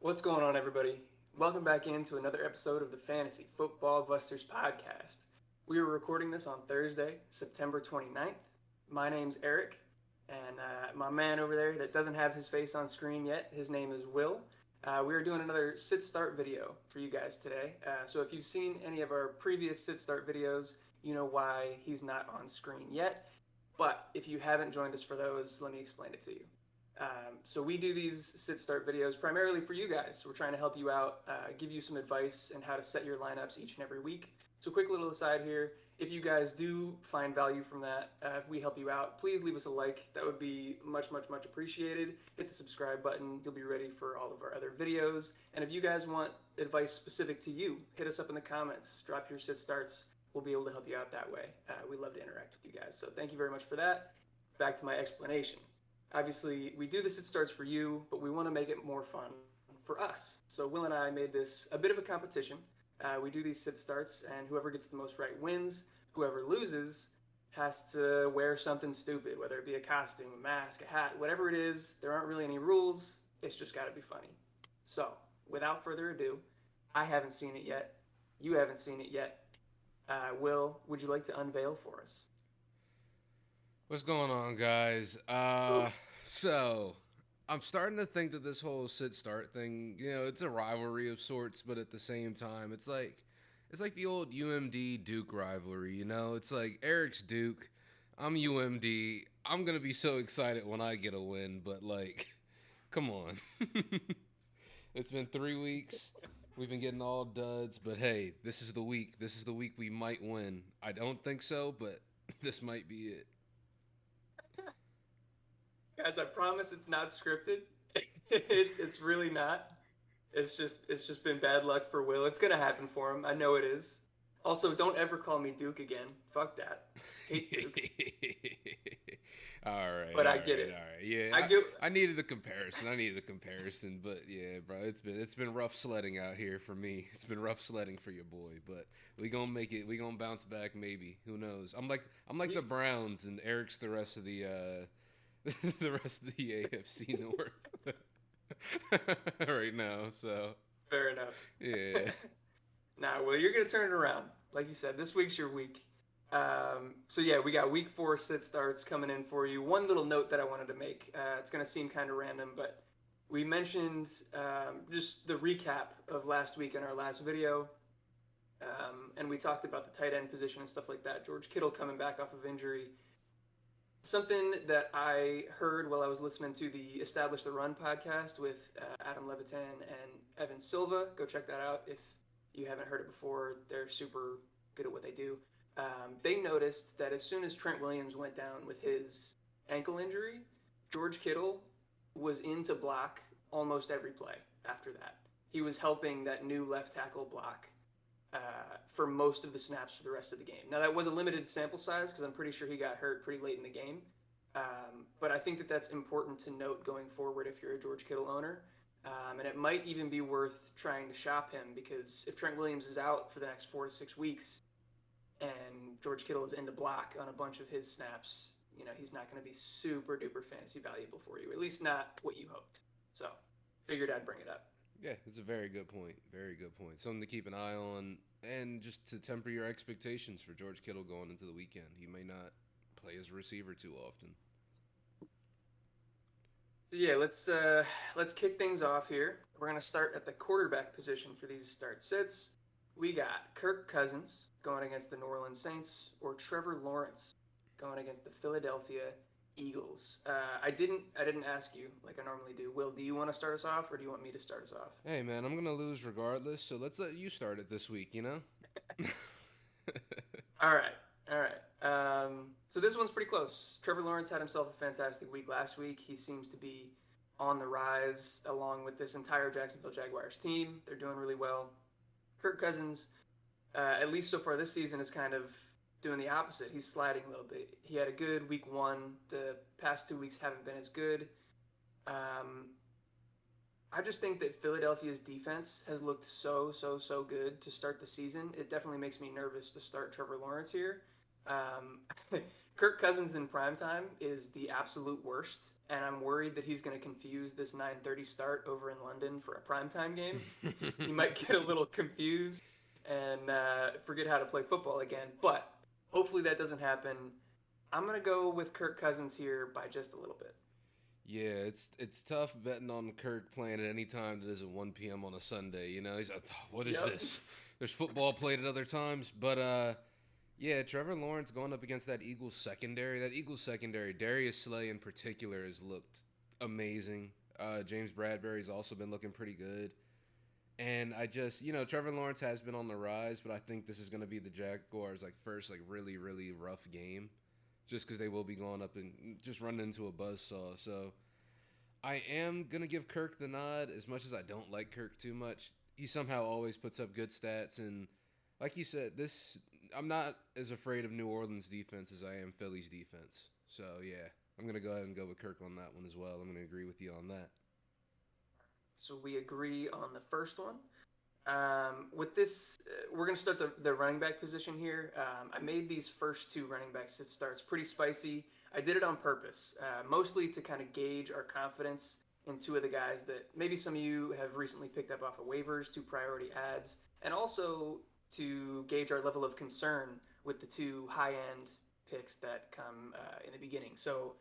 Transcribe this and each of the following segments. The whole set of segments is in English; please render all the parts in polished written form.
What's going on, everybody? Welcome back into another episode of the Fantasy Football Busters podcast. We are recording this on Thursday, September 29th. My name's Eric, and my man over there that doesn't have his face on screen yet, his name is Will. We are doing another sit-start video for you guys today. So if you've seen any of our previous sit-start videos, you know why he's not on screen yet. But if you haven't joined us for those, let me explain it to you. So we do these sit-start videos primarily for you guys. We're trying to help you out, give you some advice and how to set your lineups each and every week. So quick little aside here, if you guys do find value from that, if we help you out, please leave us a like. That would be much appreciated. Hit the subscribe button. You'll be ready for all of our other videos. And if you guys want advice specific to you, hit us up in the comments. Drop your sit-starts. We'll be able to help you out that way. We love to interact with you guys. So thank you very much for that. Back to my explanation. Obviously, we do the sit starts for you, but we want to make it more fun for us. So Will and I made this a bit of a competition. We do these sit starts, and whoever gets the most right wins. Whoever loses has to wear something stupid, whether it be a costume, a mask, a hat, whatever it is. There aren't really any rules. It's just got to be funny. So, without further ado, I haven't seen it yet. You haven't seen it yet. Will, would you like to unveil for us? What's going on, guys? So I'm starting to think that this whole sit-start thing, it's a rivalry of sorts, but at the same time, it's like the old UMD Duke rivalry. It's like Eric's Duke, I'm UMD. I'm gonna be so excited when I get a win, but come on. It's been 3 weeks. We've been getting all duds, but hey, this is the week. This is the week we might win. I don't think so, but this might be it. Guys, I promise it's not scripted. It's really not. It's just been bad luck for Will. It's gonna happen for him. I know it is. Also, don't ever call me Duke again. Fuck that. Hate Duke. All right. But I get it. All right. Yeah. I needed a comparison. But yeah, bro, it's been rough sledding out here for me. It's been rough sledding for your boy, but we gonna make it. We gonna bounce back maybe. Who knows? I'm like the Browns, and Eric's the rest of the the rest of the AFC North right now. So fair enough. Yeah. Now, Will, you're gonna turn it around. Like you said, this week's your week. So yeah, we got week 4 sit starts coming in for you. One little note that I wanted to make. It's gonna seem kind of random, but we mentioned just the recap of last week in our last video. And we talked about the tight end position and stuff like that. George Kittle coming back off of injury. Something that I heard while I was listening to the Establish the Run podcast with Adam Levitan and Evan Silva. Go check that out if you haven't heard it before. They're super good at what they do. They noticed that as soon as Trent Williams went down with his ankle injury, George Kittle was in to block almost every play after that. He was helping that new left tackle block for most of the snaps for the rest of the game. Now, that was a limited sample size because I'm pretty sure he got hurt pretty late in the game. But I think that that's important to note going forward if you're a George Kittle owner. And it might even be worth trying to shop him because if Trent Williams is out for the next 4 to 6 weeks and George Kittle is in to block on a bunch of his snaps, he's not going to be super duper fantasy valuable for you, at least not what you hoped. So figured I'd bring it up. Yeah, it's a very good point. Very good point. Something to keep an eye on, and just to temper your expectations for George Kittle going into the weekend. He may not play as a receiver too often. Yeah, let's kick things off here. We're going to start at the quarterback position for these start sits. We got Kirk Cousins going against the New Orleans Saints or Trevor Lawrence going against the Philadelphia Eagles. I didn't ask you like I normally do. Will, do you want to start us off or do you want me to start us off? Hey, man, I'm going to lose regardless, so let's let you start it this week, All right. So this one's pretty close. Trevor Lawrence had himself a fantastic week last week. He seems to be on the rise along with this entire Jacksonville Jaguars team. They're doing really well. Kirk Cousins, at least so far this season, is kind of doing the opposite. He's sliding a little bit. He had a good week 1. The past 2 weeks haven't been as good. I just think that Philadelphia's defense has looked so good to start the season. It definitely makes me nervous to start Trevor Lawrence here. Kirk Cousins in primetime is the absolute worst, and I'm worried that he's going to confuse this 9:30 start over in London for a primetime game. He might get a little confused and forget how to play football again, but hopefully that doesn't happen. I'm going to go with Kirk Cousins here by just a little bit. Yeah, it's tough betting on Kirk playing at any time that isn't 1 p.m. on a Sunday. You know, he's like, what is this? There's football played at other times, but yeah, Trevor Lawrence going up against that Eagles secondary. That Eagles secondary, Darius Slay in particular, has looked amazing. James Bradbury's also been looking pretty good. And I just, Trevor Lawrence has been on the rise, but I think this is going to be the Jaguars' first really, really rough game, just because they will be going up and just running into a buzzsaw. So I am going to give Kirk the nod, as much as I don't like Kirk too much. He somehow always puts up good stats, and like you said, I'm not as afraid of New Orleans' defense as I am Philly's defense. So yeah, I'm going to go ahead and go with Kirk on that one as well. I'm going to agree with you on that. So we agree on the first one. With this, we're going to start the running back position here. I made these first two running back starts pretty spicy. I did it on purpose, mostly to kind of gauge our confidence in two of the guys that maybe some of you have recently picked up off of waivers, two priority ads, and also to gauge our level of concern with the two high-end picks that come in the beginning. So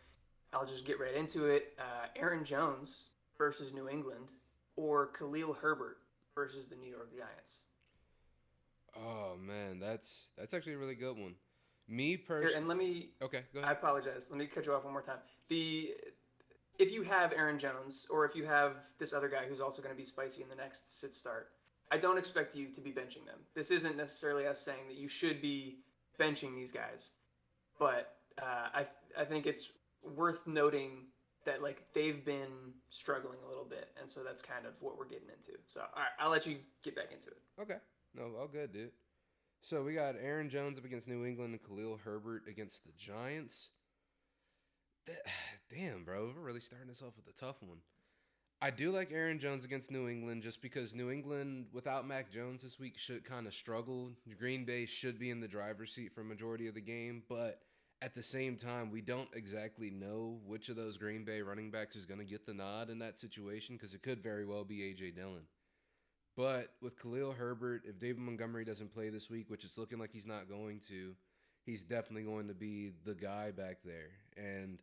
I'll just get right into it. Aaron Jones versus New England, or Khalil Herbert versus the New York Giants. Oh man, that's actually a really good one. Me personally, and let me. Okay, go ahead. I apologize. Let me cut you off one more time. If you have Aaron Jones, or if you have this other guy who's also going to be spicy in the next sit start, I don't expect you to be benching them. This isn't necessarily us saying that you should be benching these guys, but I think it's worth noting that they've been struggling a little bit, and so that's kind of what we're getting into. So all right, I'll let you get back into it. Okay, no, all good, dude. So we got Aaron Jones up against New England and Khalil Herbert against the Giants. Damn, bro, we're really starting this off with a tough one. I do like Aaron Jones against New England just because New England, without Mac Jones this week, should kind of struggle. Green Bay should be in the driver's seat for a majority of the game, but at the same time, we don't exactly know which of those Green Bay running backs is going to get the nod in that situation because it could very well be A.J. Dillon. But with Khalil Herbert, if David Montgomery doesn't play this week, which it's looking like he's not going to, he's definitely going to be the guy back there. And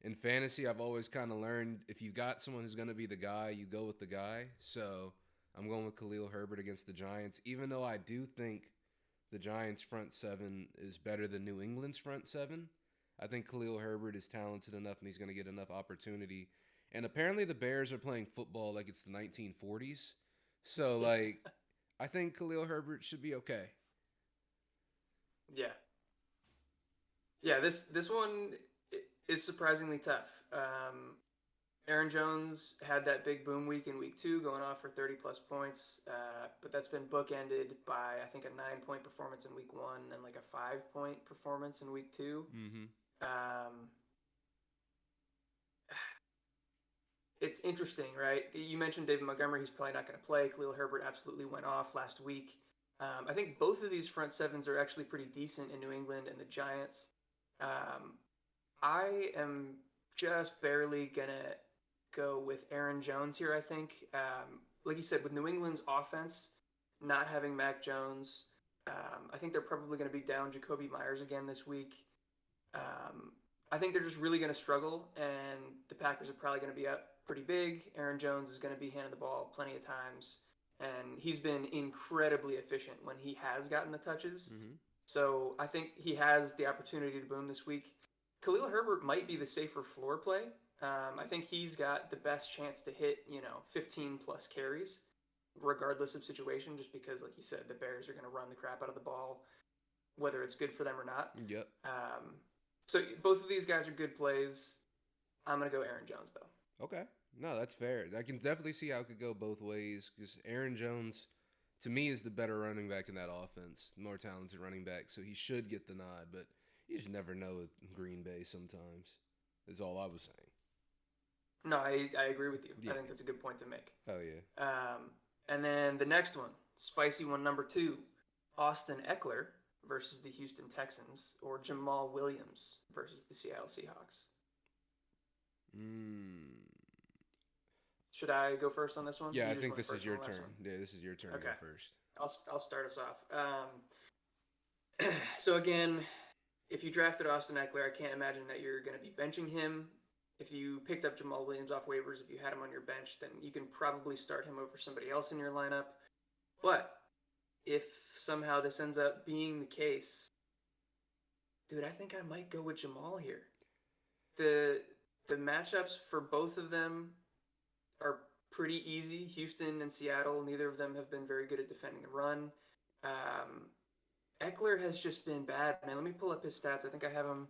in fantasy, I've always kind of learned if you got someone who's going to be the guy, you go with the guy. So I'm going with Khalil Herbert against the Giants, even though I do think the Giants' front seven is better than New England's front seven. I think Khalil Herbert is talented enough and he's going to get enough opportunity. And apparently the Bears are playing football like it's the 1940s. So, I think Khalil Herbert should be okay. Yeah. Yeah, this one is surprisingly tough. Aaron Jones had that big boom week in week 2, going off for 30-plus points, but that's been bookended by, I think, a 9-point performance in week 1 and a 5-point performance in week 2. Mm-hmm. It's interesting, right? You mentioned David Montgomery. He's probably not going to play. Khalil Herbert absolutely went off last week. I think both of these front sevens are actually pretty decent in New England and the Giants. I am just barely going to go with Aaron Jones here, I think. Like you said, with New England's offense not having Mac Jones, I think they're probably going to be down Jacoby Myers again this week. I think they're just really going to struggle, and the Packers are probably going to be up pretty big. Aaron Jones is going to be handing the ball plenty of times, and he's been incredibly efficient when he has gotten the touches. Mm-hmm. So I think he has the opportunity to boom this week. Khalil Herbert might be the safer floor play. I think he's got the best chance to hit, 15-plus carries, regardless of situation, just because, like you said, the Bears are going to run the crap out of the ball, whether it's good for them or not. Yep. So both of these guys are good plays. I'm going to go Aaron Jones, though. Okay. No, that's fair. I can definitely see how it could go both ways because Aaron Jones, to me, is the better running back in that offense, more talented running back, so he should get the nod, but you just never know with Green Bay sometimes, is all I was saying. No, I agree with you. Yeah. I think that's a good point to make. Oh, yeah. And then the next one, spicy one, number 2, Austin Eckler versus the Houston Texans, or Jamal Williams versus the Seattle Seahawks? Should I go first on this one? Yeah, You I just think went this is first your on the last turn. one. Yeah, this is your turn to go first. I'll start us off. So again, if you drafted Austin Eckler, I can't imagine that you're going to be benching him. If you picked up Jamal Williams off waivers, if you had him on your bench, then you can probably start him over somebody else in your lineup. But if somehow this ends up being the case, dude, I think I might go with Jamal here. The matchups for both of them are pretty easy. Houston and Seattle, neither of them have been very good at defending the run. Eckler has just been bad, man. Let me pull up his stats. I think I have him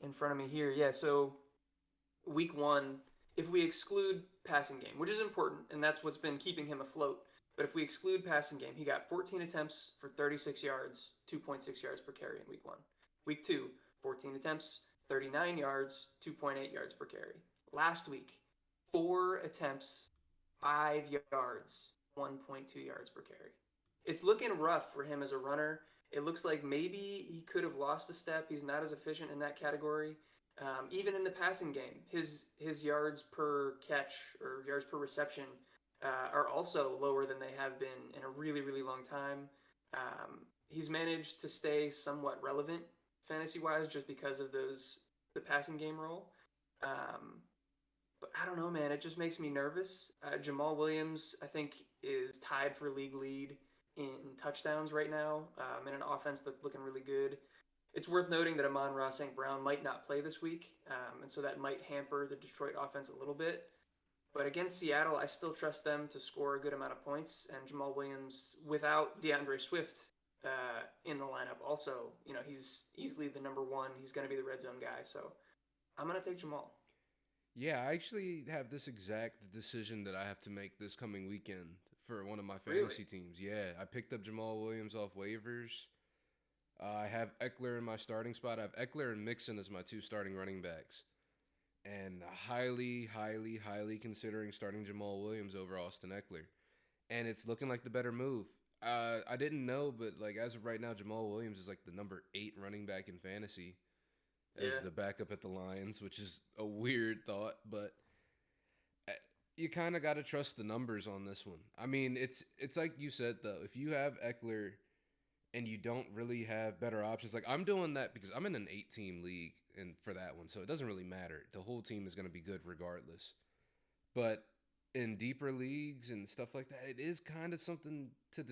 in front of me here. Yeah, so week 1, if we exclude passing game, which is important, and that's what's been keeping him afloat, but if we exclude passing game, he got 14 attempts for 36 yards, 2.6 yards per carry in week 1. Week 2, 14 attempts, 39 yards, 2.8 yards per carry. Last week, 4 attempts, 5 yards, 1.2 yards per carry. It's looking rough for him as a runner. It looks like maybe he could have lost a step. He's not as efficient in that category. Even in the passing game, his yards per catch or yards per reception are also lower than they have been in a really, really long time. He's managed to stay somewhat relevant fantasy-wise just because of the passing game role. But I don't know, man. It just makes me nervous. Jamal Williams, I think, is tied for league lead in touchdowns right now in an offense that's looking really good. It's worth noting that Amon-Ra St. Brown might not play this week, and so that might hamper the Detroit offense a little bit. But against Seattle, I still trust them to score a good amount of points, and Jamal Williams, without DeAndre Swift in the lineup, also, he's easily the number one. He's going to be the red zone guy, so I'm going to take Jamal. Yeah, I actually have this exact decision that I have to make this coming weekend for one of my fantasy teams. Yeah, I picked up Jamal Williams off waivers. I have Eckler in my starting spot. I have Eckler and Mixon as my 2 starting running backs. And highly, highly, highly considering starting Jamal Williams over Austin Eckler. And it's looking like the better move. I didn't know, but as of right now, Jamal Williams is the number 8 running back in fantasy as the backup at the Lions, which is a weird thought, but you kind of got to trust the numbers on this one. I mean, it's like you said, though. If you have Eckler and you don't really have better options, I'm doing that because I'm in an 8-team league and for that one, so it doesn't really matter. The whole team is going to be good regardless. But in deeper leagues and stuff like that, it is kind of something to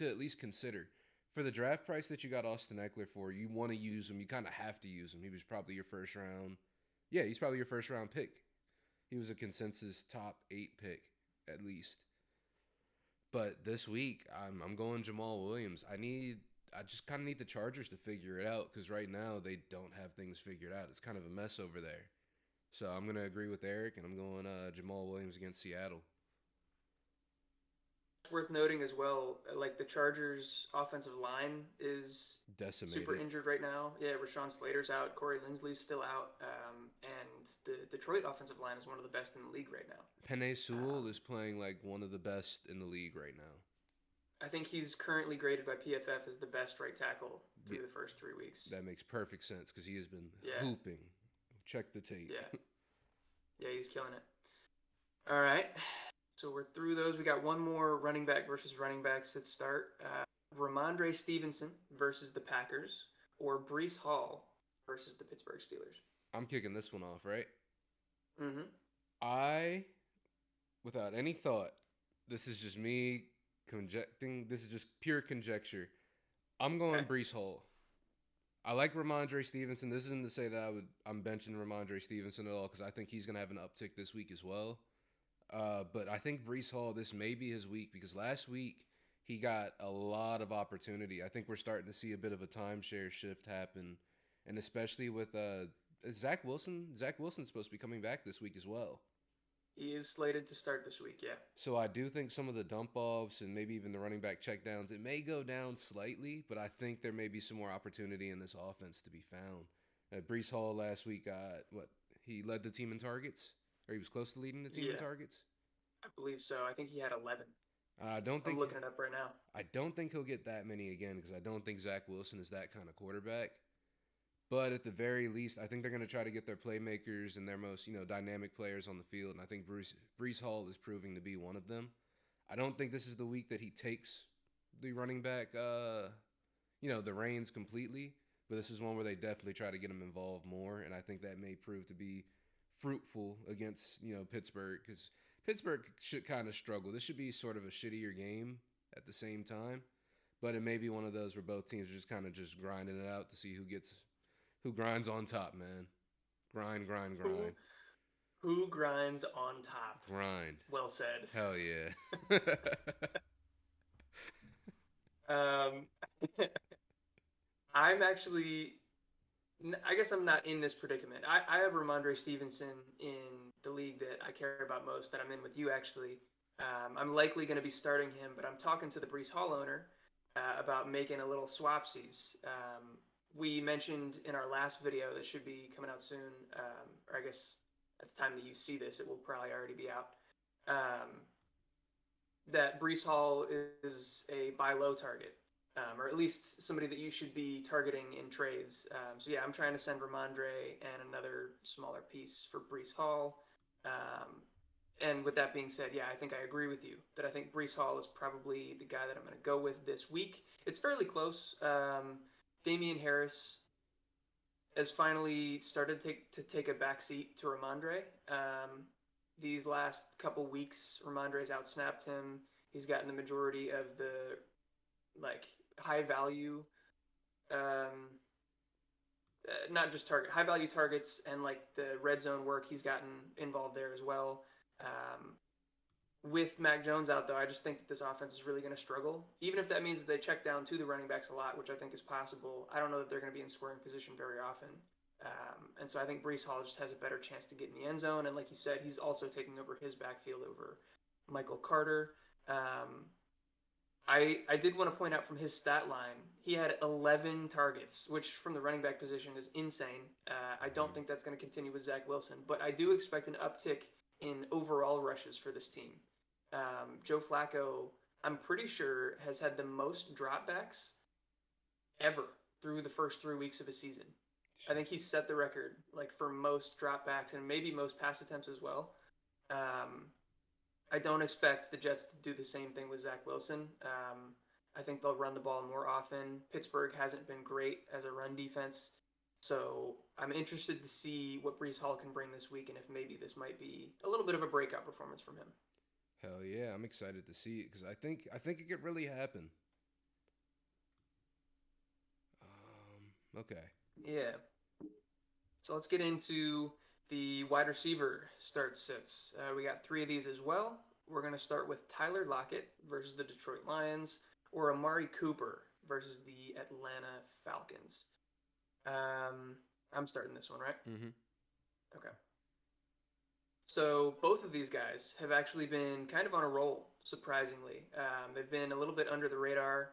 at least consider. For the draft price that you got Austin Eckler for, you want to use him. You kind of have to use him. He was probably your first round. Yeah, he's probably your first round pick. He was a consensus top 8 pick, at least. But this week, I'm going Jamal Williams. I just kind of need the Chargers to figure it out because right now they don't have things figured out. It's kind of a mess over there. So I'm going to agree with Eric, and I'm going Jamal Williams against Seattle. It's worth noting as well, the Chargers' offensive line is decimated, super injured right now. Yeah, Rashawn Slater's out, Corey Linsley's still out, and the Detroit offensive line is one of the best in the league right now. Penei Sewell is playing one of the best in the league right now. I think he's currently graded by PFF as the best right tackle through the first 3 weeks. That makes perfect sense because he has been hooping. Check the tape. Yeah, he's killing it. All right. So we're through those. We got one more running back versus running backs at start. Ramondre Stevenson versus the Packers, or Breece Hall versus the Pittsburgh Steelers. I'm kicking this one off, right? Mm-hmm. I, without any thought, this is just me conjecturing. This is just pure conjecture. I'm going Breece Hall. I like Ramondre Stevenson. This isn't to say that I'm benching Ramondre Stevenson at all because I think he's going to have an uptick this week as well. But I think Breece Hall, this may be his week because last week he got a lot of opportunity. I think we're starting to see a bit of a timeshare shift happen, and especially with Zach Wilson. Zach Wilson's supposed to be coming back this week as well. He is slated to start this week, yeah. So I do think some of the dump-offs and maybe even the running back checkdowns, it may go down slightly, but I think there may be some more opportunity in this offense to be found. Breece Hall last week got, he led the team in targets? Or he was close to leading the team in targets? I believe so. I think he had 11. I don't I'm think looking it up right now. I don't think he'll get that many again because I don't think Zach Wilson is that kind of quarterback. But at the very least, I think they're going to try to get their playmakers and their most, dynamic players on the field. And I think Breece Hall is proving to be one of them. I don't think this is the week that he takes the running back, the reins completely. But this is one where they definitely try to get him involved more. And I think that may prove to be fruitful against, Pittsburgh. Because Pittsburgh should kind of struggle. This should be sort of a shittier game at the same time. But it may be one of those where both teams are just kind of just grinding it out to see who grinds on top, man. Grind. Who grinds on top? Grind. Well said. Hell yeah. I'm actually, I guess I'm not in this predicament. I have Ramondre Stevenson in the league that I care about most, that I'm in with you, actually. I'm likely going to be starting him, but I'm talking to the Breece Hall owner about making a little swapsies. We mentioned in our last video that should be coming out soon, or I guess at the time that you see this, it will probably already be out, that Breece Hall is a buy low target, or at least somebody that you should be targeting in trades. So yeah, I'm trying to send Ramondre and another smaller piece for Breece Hall. And with that being said, yeah, I think I agree with you that I think Breece Hall is probably the guy that I'm going to go with this week. It's fairly close. Damien Harris has finally started to take a backseat to Ramondre. These last couple weeks, Ramondre's outsnapped him. He's gotten the majority of the high value, not just high value targets and the red zone work. He's gotten involved there as well. With Mac Jones out, though, I just think that this offense is really going to struggle. Even if that means that they check down to the running backs a lot, which I think is possible, I don't know that they're going to be in scoring position very often. And so I think Breece Hall just has a better chance to get in the end zone. And like you said, he's also taking over his backfield over Michael Carter. I did want to point out from his stat line, he had 11 targets, which from the running back position is insane. I don't think that's going to continue with Zach Wilson, but I do expect an uptick in overall rushes for this team. Joe Flacco, I'm pretty sure, has had the most dropbacks ever through the first 3 weeks of a season. I think he's set the record for most dropbacks and maybe most pass attempts as well. I don't expect the Jets to do the same thing with Zach Wilson. I think they'll run the ball more often. Pittsburgh hasn't been great as a run defense. So I'm interested to see what Breece Hall can bring this week and if maybe this might be a little bit of a breakout performance from him. Hell yeah, I'm excited to see it because I think it could really happen. Okay. Yeah. So let's get into the wide receiver start sits. We got 3 of these as well. We're going to start with Tyler Lockett versus the Detroit Lions or Amari Cooper versus the Atlanta Falcons. I'm starting this one, right? Mm-hmm. Okay. So both of these guys have actually been kind of on a roll, surprisingly. They've been a little bit under the radar.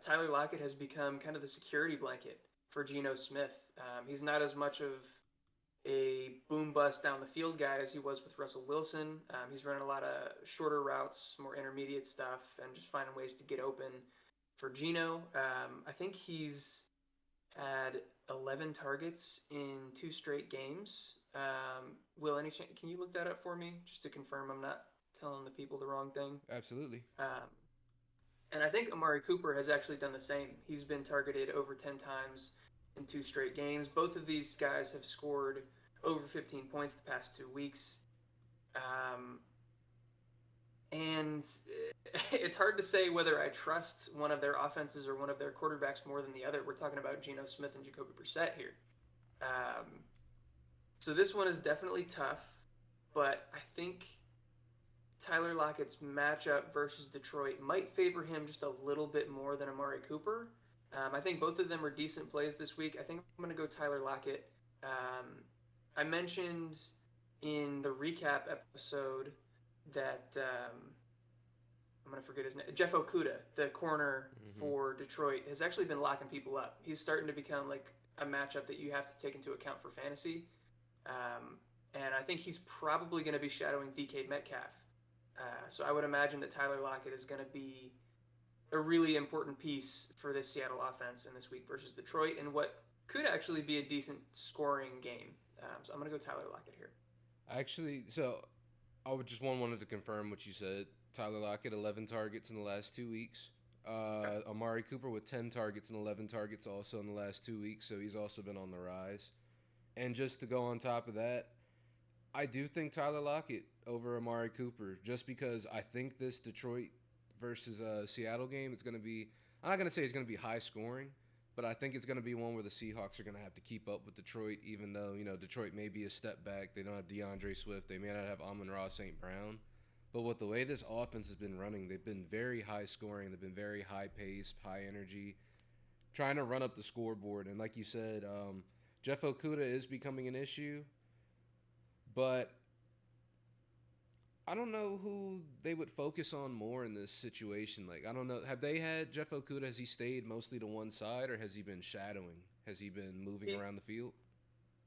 Tyler Lockett has become kind of the security blanket for Geno Smith. He's not as much of a boom-bust down the field guy as he was with Russell Wilson. He's running a lot of shorter routes, more intermediate stuff, and just finding ways to get open for Geno. I think he's had 11 targets in 2 straight games. Will, can you look that up for me just to confirm I'm not telling the people the wrong thing? Absolutely. And I think Amari Cooper has actually done the same. He's been targeted over 10 times in 2 straight games. Both of these guys have scored over 15 points the past 2 weeks. And it's hard to say whether I trust one of their offenses or one of their quarterbacks more than the other. We're talking about Geno Smith and Jacoby Brissett here. So this one is definitely tough, but I think Tyler Lockett's matchup versus Detroit might favor him just a little bit more than Amari Cooper. I think both of them are decent plays this week. I think I'm going to go Tyler Lockett. I mentioned in the recap episode that I'm going to forget his name. Jeff Okudah, the corner for Detroit, has actually been locking people up. He's starting to become a matchup that you have to take into account for fantasy. And I think he's probably going to be shadowing DK Metcalf. So I would imagine that Tyler Lockett is going to be a really important piece for this Seattle offense in this week versus Detroit in what could actually be a decent scoring game. So I'm going to go Tyler Lockett here. Actually, so I would just wanted to confirm what you said. Tyler Lockett, 11 targets in the last 2 weeks. Amari Cooper with 10 targets and 11 targets also in the last 2 weeks, so he's also been on the rise. And just to go on top of that, I do think Tyler Lockett over Amari Cooper, just because I think this Detroit versus Seattle game is going to be, I'm not going to say it's going to be high scoring, but I think it's going to be one where the Seahawks are going to have to keep up with Detroit, even though, Detroit may be a step back. They don't have DeAndre Swift. They may not have Amon-Ra St. Brown. But with the way this offense has been running, they've been very high scoring. They've been very high paced, high energy, trying to run up the scoreboard. And like you said, Jeff Okudah is becoming an issue. But I don't know who they would focus on more in this situation. Like, I don't know. Have they had Jeff Okudah? Has he stayed mostly to one side, or has he been shadowing? Has he been moving around the field?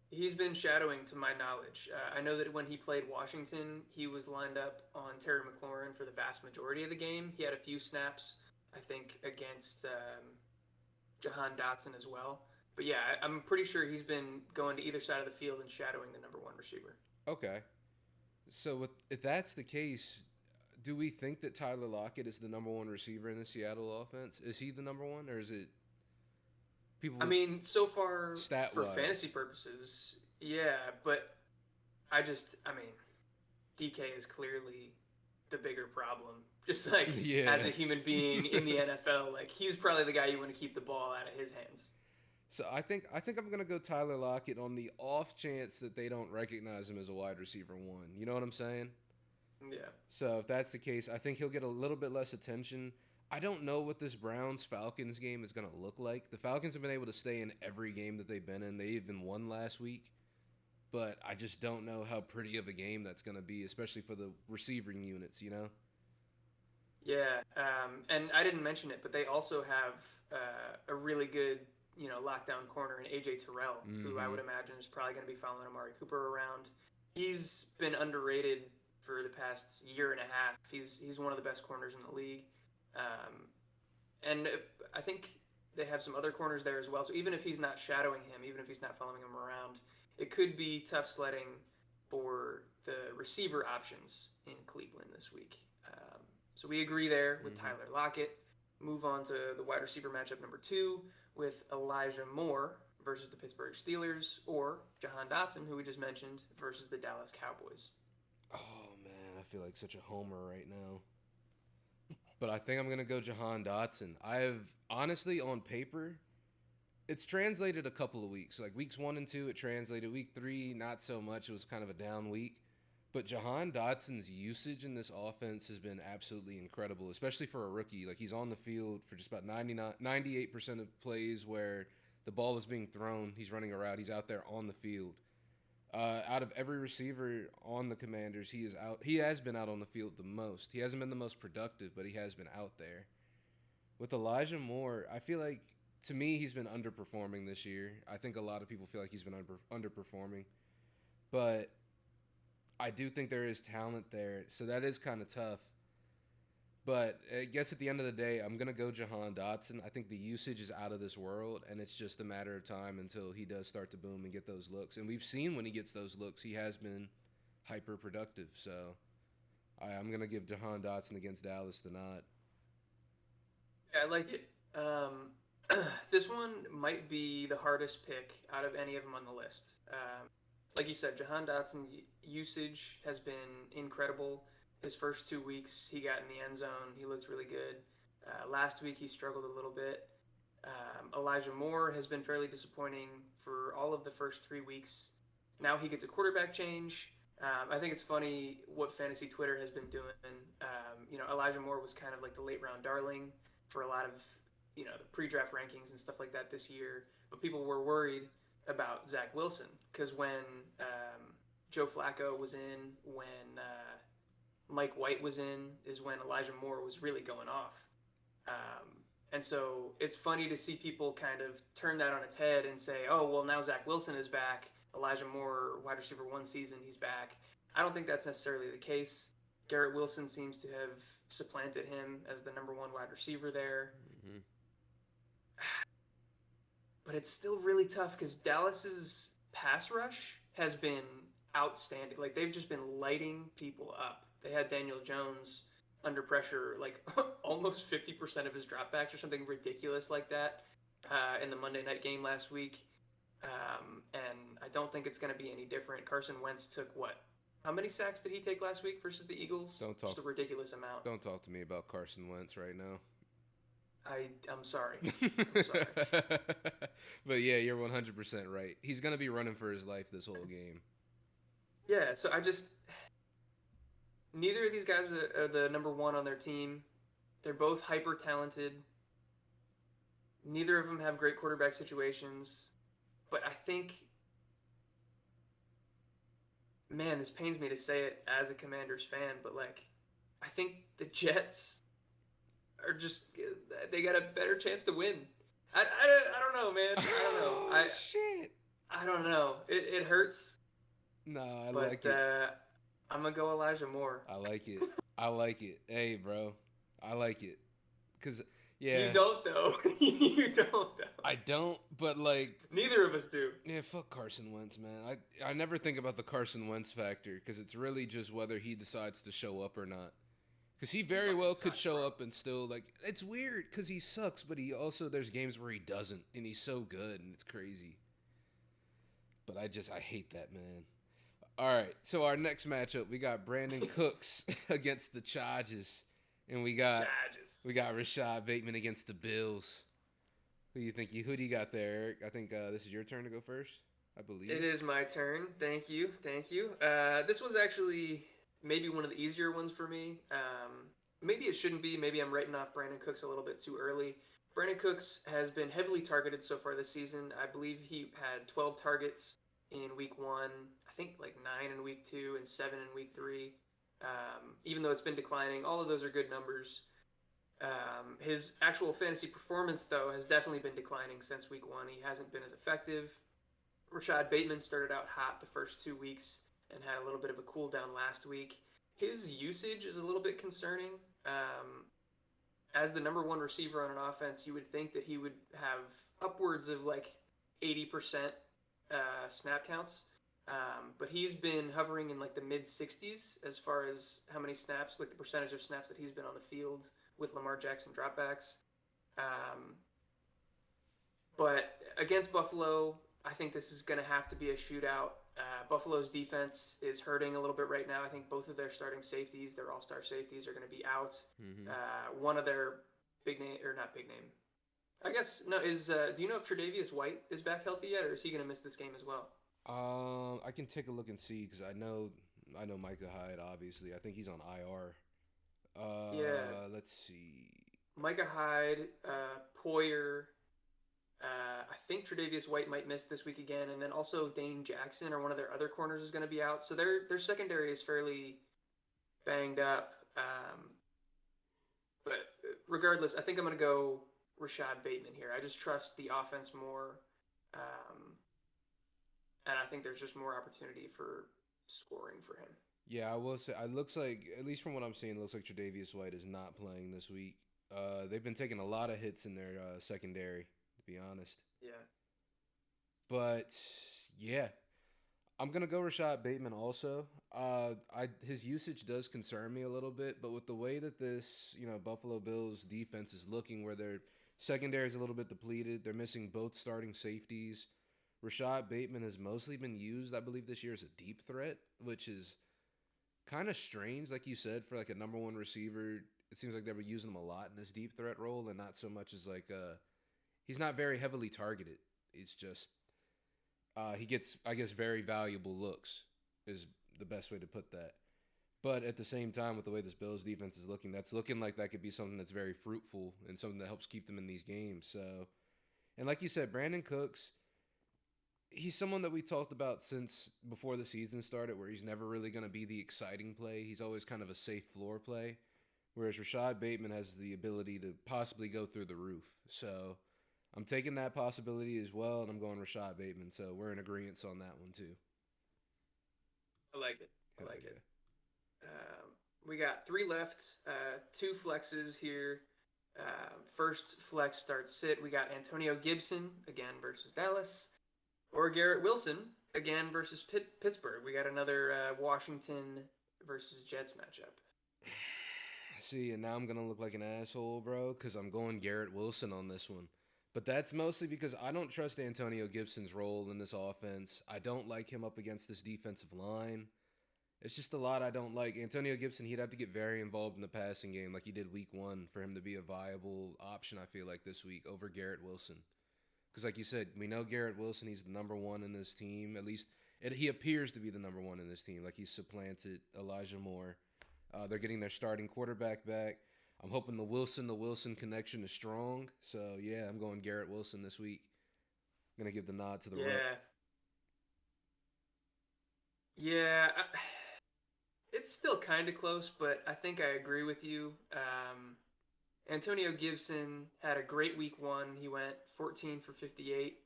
He's been shadowing, to my knowledge. I know that when he played Washington, he was lined up on Terry McLaurin for the vast majority of the game. He had a few snaps, I think, against Jahan Dotson as well. But yeah, I'm pretty sure he's been going to either side of the field and shadowing the number one receiver. Okay. So if that's the case, do we think that Tyler Lockett is the number one receiver in the Seattle offense? Is he the number one, or is it people? I mean, so far for wise, fantasy purposes, yeah. But DK is clearly the bigger problem. Just like as a human being in the NFL, like he's probably the guy you want to keep the ball out of his hands. So I think I'm going to go Tyler Lockett on the off chance that they don't recognize him as a wide receiver one. You know what I'm saying? Yeah. So if that's the case, I think he'll get a little bit less attention. I don't know what this Browns-Falcons game is going to look like. The Falcons have been able to stay in every game that they've been in. They even won last week. But I just don't know how pretty of a game that's going to be, especially for the receiving units, Yeah, and I didn't mention it, but they also have a really good lockdown corner in A.J. Terrell, who I would imagine is probably going to be following Amari Cooper around. He's been underrated for the past year and a half. He's one of the best corners in the league. And I think they have some other corners there as well. So even if he's not shadowing him, even if he's not following him around, it could be tough sledding for the receiver options in Cleveland this week. So we agree there with Tyler Lockett. Move on to the wide receiver matchup number 2 with Elijah Moore versus the Pittsburgh Steelers, or Jahan Dotson, who we just mentioned, versus the Dallas Cowboys. Oh, man, I feel like such a homer right now. But I think I'm going to go Jahan Dotson. Honestly, on paper, it's translated a couple of weeks. Like weeks 1 and 2, it translated. Week 3, not so much. It was kind of a down week. But Jahan Dotson's usage in this offense has been absolutely incredible, especially for a rookie. Like he's on the field for just about 98% of plays where the ball is being thrown. He's running a route. He's out there on the field. Out of every receiver on the Commanders, he has been out on the field the most. He hasn't been the most productive, but he has been out there. With Elijah Moore, I feel like, to me, he's been underperforming this year. I think a lot of people feel like he's been underperforming. But I do think there is talent there, so that is kind of tough. But I guess at the end of the day, I'm going to go Jahan Dotson. I think the usage is out of this world, and it's just a matter of time until he does start to boom and get those looks. And we've seen when he gets those looks, he has been hyper-productive. So I'm going to give Jahan Dotson against Dallas the nod. Yeah, I like it. This one might be the hardest pick out of any of them on the list. Like you said, Jahan Dotson's usage has been incredible. His first 2 weeks, he got in the end zone. He looks really good. Last week, he struggled a little bit. Elijah Moore has been fairly disappointing for all of the first 3 weeks. Now he gets a quarterback change. I think it's funny what fantasy Twitter has been doing. Elijah Moore was kind of like the late round darling for a lot of, the pre-draft rankings and stuff like that this year. But people were worried about Zach Wilson because when Joe Flacco was in, when Mike White was in, is when Elijah Moore was really going off. And so it's funny to see people kind of turn that on its head and say, oh, well, now Zach Wilson is back. Elijah Moore, wide receiver 1 season, he's back. I don't think that's necessarily the case. Garrett Wilson seems to have supplanted him as the number one wide receiver there. Mm-hmm. But it's still really tough because Dallas's pass rush has been outstanding. Like, they've just been lighting people up. They had Daniel Jones under pressure, like almost 50% of his dropbacks or something ridiculous like that in the Monday night game last week. And I don't think it's going to be any different. Carson Wentz took what? How many sacks did he take last week versus the Eagles? Just a ridiculous amount. Don't talk to me about Carson Wentz right now. I'm sorry. I'm sorry. But yeah, you're 100% right. He's going to be running for his life this whole game. Yeah, so neither of these guys are the number one on their team. They're both hyper talented. Neither of them have great quarterback situations. But I think, man, this pains me to say it as a Commanders fan, but like, I think the Jets are they got a better chance to win. I don't know, man. I don't know. Shit. I don't know. It hurts. No, I like it. I'm going to go Elijah Moore. I like it. I like it. Hey, bro. I like it. Because, yeah. You don't, though. You don't, though. I don't, but, like. Neither of us do. Yeah, fuck Carson Wentz, man. I never think about the Carson Wentz factor because it's really just whether he decides to show up or not. Because he very well could show up and still, like, it's weird because he sucks, but he also, there's games where he doesn't, and he's so good, and it's crazy. But I hate that, man. All right, so our next matchup, we got Brandon Cooks against the Chargers, and we got Rashad Bateman against the Bills. Who do you got there, Eric? I think this is your turn to go first, I believe. It is my turn. Thank you. This was actually maybe one of the easier ones for me. Maybe it shouldn't be. Maybe I'm writing off Brandon Cooks a little bit too early. Brandon Cooks has been heavily targeted so far this season. I believe he had 12 targets in week 1, I think like 9 in week 2 and 7 in week 3. Even though it's been declining, all of those are good numbers. His actual fantasy performance, though, has definitely been declining since week 1. He hasn't been as effective. Rashad Bateman started out hot the first 2 weeks and had a little bit of a cool down last week. His usage is a little bit concerning. As the number one receiver on an offense, you would think that he would have upwards of like 80% snap counts. But he's been hovering in like the mid 60s as far as how many snaps, like the percentage of snaps that he's been on the field with Lamar Jackson dropbacks. But against Buffalo, I think this is going to have to be a shootout. Buffalo's defense is hurting a little bit right now. I think both of their starting safeties, their all-star safeties, are going to be out. Mm-hmm. One of their big name, or not big name, I guess, no, is, do you know if Tre'Davious White is back healthy yet, or is he going to miss this game as well? I can take a look and see, because I know Micah Hyde, obviously. I think he's on IR. Yeah. Let's see. Micah Hyde, Poyer, I think Tre'Davious White might miss this week again, and then also Dane Jackson or one of their other corners is going to be out. So their secondary is fairly banged up. But regardless, I think I'm going to go Rashad Bateman here. I just trust the offense more, and I think there's just more opportunity for scoring for him. Yeah, I will say, it looks like, at least from what I'm seeing, it looks like Tre'Davious White is not playing this week. They've been taking a lot of hits in their secondary, to be honest. Yeah. But, yeah. I'm going to go Rashad Bateman also. His usage does concern me a little bit, but with the way that this, Buffalo Bills defense is looking, where their secondary is a little bit depleted, they're missing both starting safeties. Rashad Bateman has mostly been used, I believe, this year as a deep threat, which is kind of strange, like you said, for like a number one receiver. It seems like they were using him a lot in this deep threat role, and not so much as like he's not very heavily targeted. It's just he gets, I guess, very valuable looks is the best way to put that. But at the same time, with the way this Bills defense is looking, that's looking like that could be something that's very fruitful and something that helps keep them in these games. So, and like you said, Brandon Cooks, he's someone that we talked about since before the season started, where he's never really going to be the exciting play. He's always kind of a safe floor play, whereas Rashad Bateman has the ability to possibly go through the roof. So I'm taking that possibility as well, and I'm going Rashad Bateman. So we're in agreement on that one too. I like it. We got three left, two flexes here. First flex starts sit. We got Antonio Gibson again versus Dallas, or Garrett Wilson again versus Pittsburgh. We got another Washington versus Jets matchup. See, and now I'm going to look like an asshole, bro, because I'm going Garrett Wilson on this one. But that's mostly because I don't trust Antonio Gibson's role in this offense. I don't like him up against this defensive line. It's just a lot I don't like. Antonio Gibson, he'd have to get very involved in the passing game like he did week 1 for him to be a viable option, I feel like, this week over Garrett Wilson. Because like you said, we know Garrett Wilson, he's the number one in this team. At least he appears to be the number one in this team. Like he's supplanted Elijah Moore. They're getting their starting quarterback back. I'm hoping the Wilson connection is strong. So, yeah, I'm going Garrett Wilson this week. I'm going to give the nod to the rep. Yeah. It's still kind of close, but I think I agree with you. Antonio Gibson had a great week 1. He went 14 for 58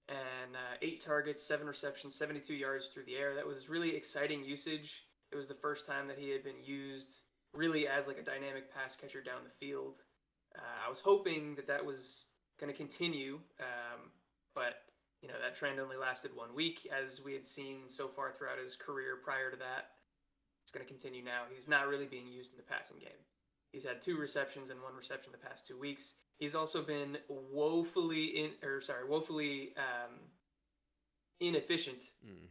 and 8 targets, 7 receptions, 72 yards through the air. That was really exciting usage. It was the first time that he had been used really as like a dynamic pass catcher down the field. I was hoping that was going to continue, but that trend only lasted 1 week, as we had seen so far throughout his career prior to that. It's going to continue now. He's not really being used in the passing game. He's had 2 receptions and 1 reception the past 2 weeks. He's also been woefully inefficient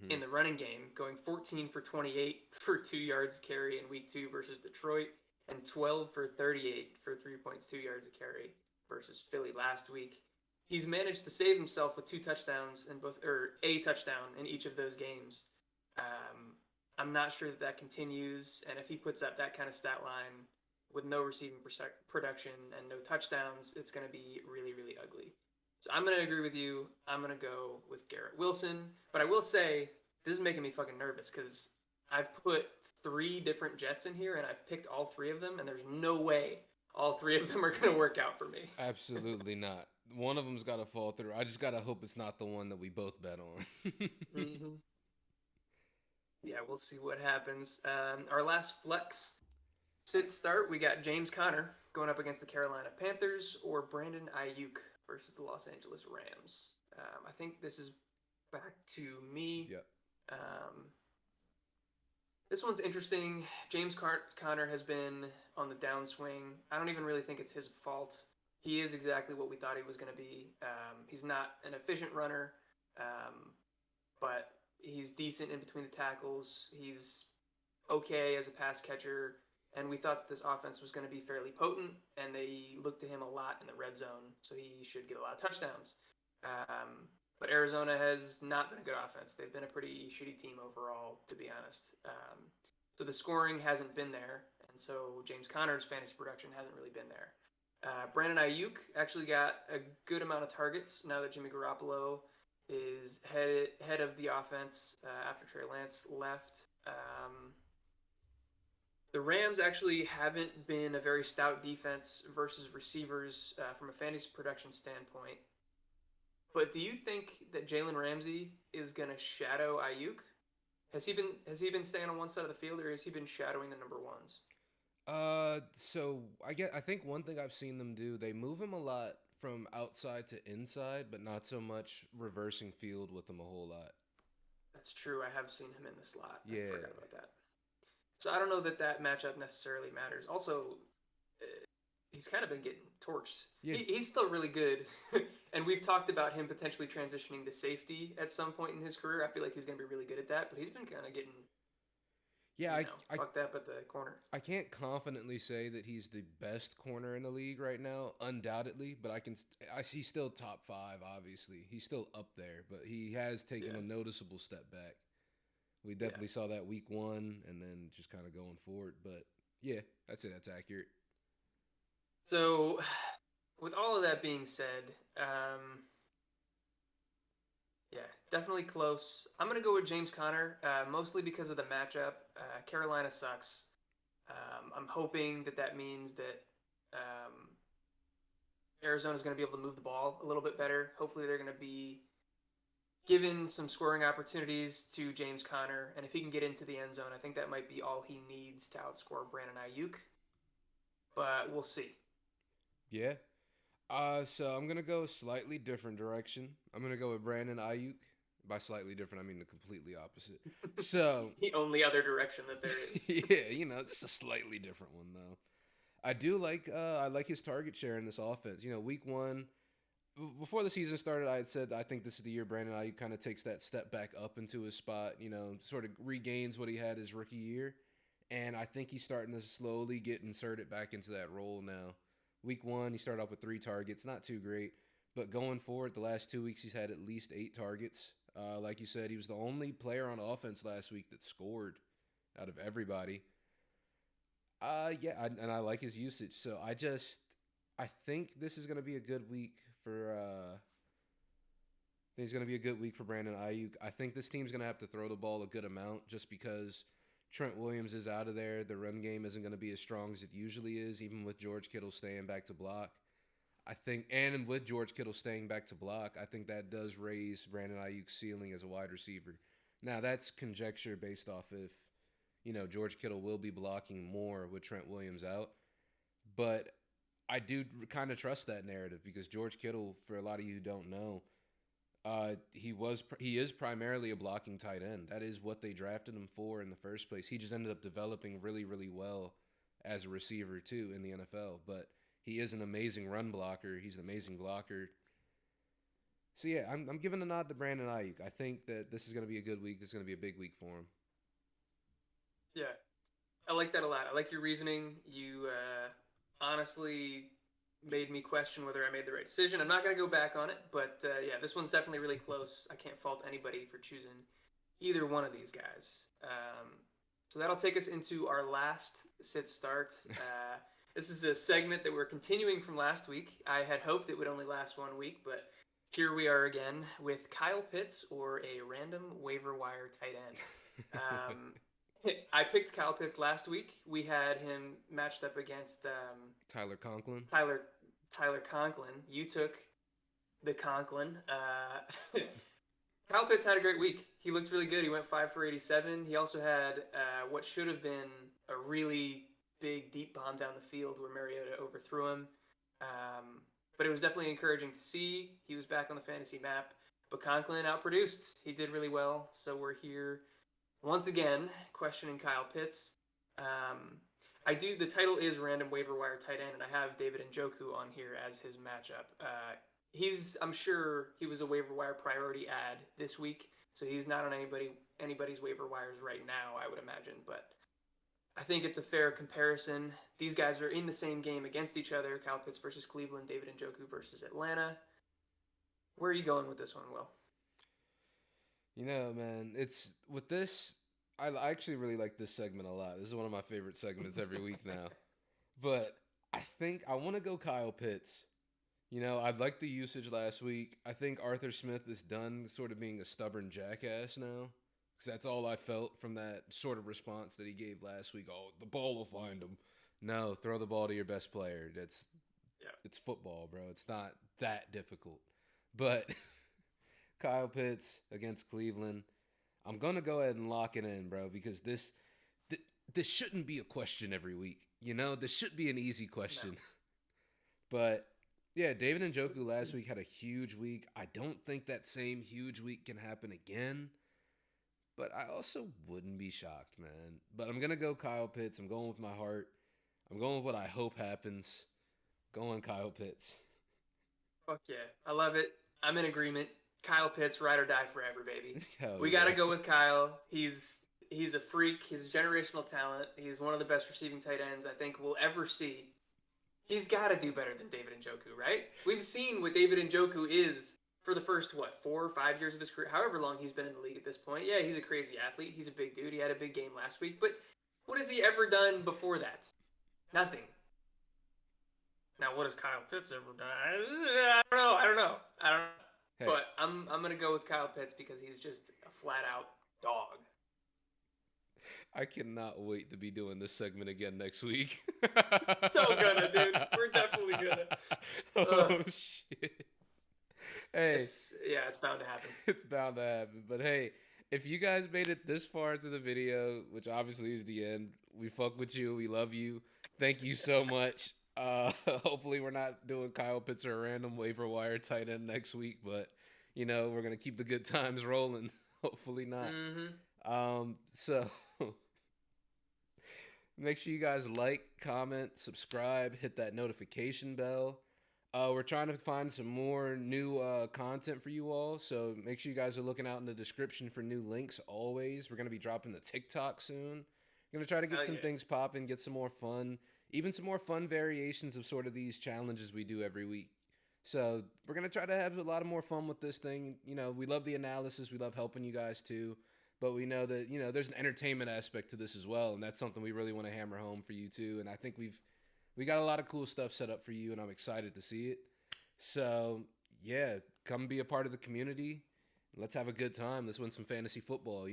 in the running game, going 14 for 28 for 2 yards a carry in week 2 versus Detroit, and 12 for 38 for 3.2 yards a carry versus Philly last week. He's managed to save himself with 2 touchdowns a touchdown in each of those games. I'm not sure that continues, and if he puts up that kind of stat line with no receiving production and no touchdowns, it's going to be really, really ugly. So I'm going to agree with you. I'm going to go with Garrett Wilson. But I will say, this is making me fucking nervous because I've put 3 different Jets in here, and I've picked all 3 of them, and there's no way all 3 of them are going to work out for me. Absolutely not. One of them's got to fall through. I just got to hope it's not the one that we both bet on. Mm-hmm. Yeah, we'll see what happens. Our last flex sit start, we got James Conner going up against the Carolina Panthers, or Brandon Ayuk versus the Los Angeles Rams. I think this is back to me. Yep. This one's interesting. James Conner has been on the downswing. I don't even really think it's his fault. He is exactly what we thought he was going to be. He's not an efficient runner, but he's decent in between the tackles. He's okay as a pass catcher. And we thought that this offense was going to be fairly potent, and they looked to him a lot in the red zone, so he should get a lot of touchdowns. But Arizona has not been a good offense. They've been a pretty shitty team overall, to be honest. So the scoring hasn't been there, and so James Conner's fantasy production hasn't really been there. Brandon Ayuk actually got a good amount of targets now that Jimmy Garoppolo is head of the offense after Trey Lance left. The Rams actually haven't been a very stout defense versus receivers from a fantasy production standpoint. But do you think that Jalen Ramsey is going to shadow Ayuk? Has he been staying on one side of the field, or has he been shadowing the number ones? So I think one thing I've seen them do, they move him a lot from outside to inside, but not so much reversing field with him a whole lot. That's true. I have seen him in the slot. Yeah. I forgot about that. So I don't know that matchup necessarily matters. Also, he's kind of been getting torched. Yeah. He's still really good, and we've talked about him potentially transitioning to safety at some point in his career. I feel like he's going to be really good at that, but he's been kind of getting fucked up at the corner. I can't confidently say that he's the best corner in the league right now, undoubtedly, but he's still top 5, obviously. He's still up there, but he has taken a noticeable step back. We definitely saw that week 1 and then just kind of going forward. But, yeah, I'd say that's accurate. So, with all of that being said, definitely close. I'm going to go with James Conner, mostly because of the matchup. Carolina sucks. I'm hoping that means that Arizona's going to be able to move the ball a little bit better. Hopefully they're going to be given some scoring opportunities to James Conner, and if he can get into the end zone, I think that might be all he needs to outscore Brandon Ayuk. But we'll see. Yeah. So I'm gonna go a slightly different direction. I'm gonna go with Brandon Ayuk. By slightly different, I mean the completely opposite. So the only other direction that there is. Yeah, just a slightly different one though. I like his target share in this offense. Week 1, before the season started, I had said I think this is the year Brandon Ayuk kind of takes that step back up into his spot. Sort of regains what he had his rookie year, and I think he's starting to slowly get inserted back into that role now. Week 1, he started off with 3 targets, not too great, but going forward, the last 2 weeks he's had at least 8 targets. Like you said, he was the only player on offense last week that scored out of everybody. And I like his usage. So I think this is going to be a good week for. I think it's going to be a good week for Brandon Ayuk. I think this team's going to have to throw the ball a good amount just because Trent Williams is out of there. The run game isn't going to be as strong as it usually is, even with George Kittle staying back to block. I think, and with George Kittle staying back to block, I think that does raise Brandon Ayuk's ceiling as a wide receiver. Now, that's conjecture based off if, George Kittle will be blocking more with Trent Williams out. But I do kind of trust that narrative because George Kittle, for a lot of you who don't know, he is primarily a blocking tight end. That is what they drafted him for in the first place. He just ended up developing really, really well as a receiver too in the NFL. But he is an amazing run blocker. He's an amazing blocker. So yeah, I'm giving a nod to Brandon Ayuk. I think that this is going to be a good week. This is going to be a big week for him. Yeah, I like that a lot. I like your reasoning. You honestly made me question whether I made the right decision. I'm not going to go back on it, but yeah, this one's definitely really close. I can't fault anybody for choosing either one of these guys. So that'll take us into our last sit start. This is a segment that we're continuing from last week. I had hoped it would only last 1 week, but here we are again with Kyle Pitts or a random waiver wire tight end. I picked Kyle Pitts last week. We had him matched up against Tyler Conklin. Tyler Conklin. You took the Conklin. Kyle Pitts had a great week. He looked really good. He went 5 for 87. He also had what should have been a really big deep bomb down the field where Mariota overthrew him. But it was definitely encouraging to see. He was back on the fantasy map. But Conklin outproduced. He did really well. So we're here once again questioning Kyle Pitts. The title is Random Waiver Wire Tight End, and I have David Njoku on here as his matchup. I'm sure he was a waiver wire priority ad this week, so he's not on anybody's waiver wires right now, I would imagine. But I think it's a fair comparison. These guys are in the same game against each other. Kyle Pitts versus Cleveland, David Njoku versus Atlanta. Where are you going with this one, Will? Man, it's with this. I actually really like this segment a lot. This is one of my favorite segments every week now. But I think I want to go Kyle Pitts. I'd like the usage last week. I think Arthur Smith is done sort of being a stubborn jackass now. Because that's all I felt from that sort of response that he gave last week. Oh, the ball will find him. No, throw the ball to your best player. It's football, bro. It's not that difficult. But Kyle Pitts against Cleveland, I'm going to go ahead and lock it in, bro, because this shouldn't be a question every week. This should be an easy question. No. But, yeah, David Njoku last week had a huge week. I don't think that same huge week can happen again. But I also wouldn't be shocked, man. But I'm going to go Kyle Pitts. I'm going with my heart. I'm going with what I hope happens. Going Kyle Pitts. Fuck yeah. I love it. I'm in agreement. Kyle Pitts, ride or die forever, baby. We got to go with Kyle. He's a freak. He's a generational talent. He's one of the best receiving tight ends I think we'll ever see. He's got to do better than David Njoku, right? We've seen what David Njoku is for the first, 4 or 5 years of his career, however long he's been in the league at this point. Yeah, he's a crazy athlete. He's a big dude. He had a big game last week. But what has he ever done before that? Nothing. Now, what has Kyle Pitts ever done? I don't know. Hey. But I'm going to go with Kyle Pitts because he's just a flat-out dog. I cannot wait to be doing this segment again next week. So gonna, dude. We're definitely gonna. Oh, shit. Hey. It's bound to happen. It's bound to happen. But hey, if you guys made it this far into the video, which obviously is the end, we fuck with you. We love you. Thank you so much. Hopefully we're not doing Kyle Pitts or a random waiver wire tight end next week, but we're gonna keep the good times rolling. Hopefully not. So make sure you guys like, comment, subscribe, hit that notification bell. We're trying to find some more new content for you all, so make sure you guys are looking out in the description for new links always. We're going to be dropping the TikTok soon. We're going to try to get some things popping, get some more fun, even some more fun variations of sort of these challenges we do every week. So we're going to try to have a lot of more fun with this thing. We love the analysis. We love helping you guys too. But we know that, there's an entertainment aspect to this as well, and that's something we really want to hammer home for you too. And I think we got a lot of cool stuff set up for you, and I'm excited to see it. So, yeah, come be a part of the community. Let's have a good time. Let's win some fantasy football,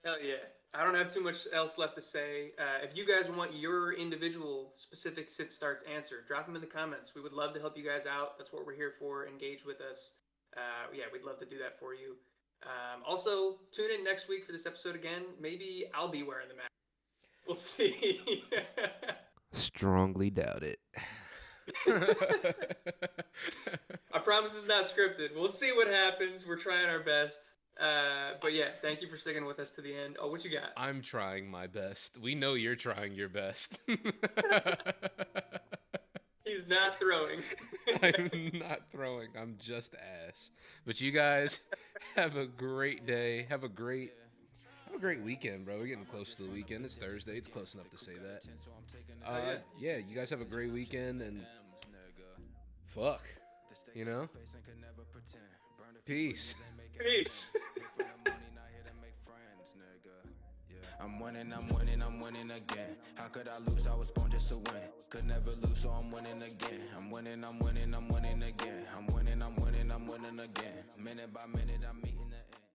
Hell yeah. I don't have too much else left to say. If you guys want your individual specific sit starts answered, drop them in the comments. We would love to help you guys out. That's what we're here for. Engage with us. We'd love to do that for you. Also, tune in next week for this episode again. Maybe I'll be wearing the mask. We'll see. Strongly doubt it. I promise it's not scripted. We'll see what happens. We're trying our best. But yeah, thank you for sticking with us to the end. Oh, what you got? I'm trying my best. We know you're trying your best. He's not throwing. I'm not throwing. I'm just ass. But you guys have a great day. Have a great weekend, bro. We're getting close to the weekend. It's Thursday. It's close enough to say that. Yeah, you guys have a great weekend, and fuck, Peace. Peace. I'm winning again. How could I lose? I was born just to win. Could never lose, so I'm winning again. I'm winning again. I'm winning again. Minute by minute, I'm meeting the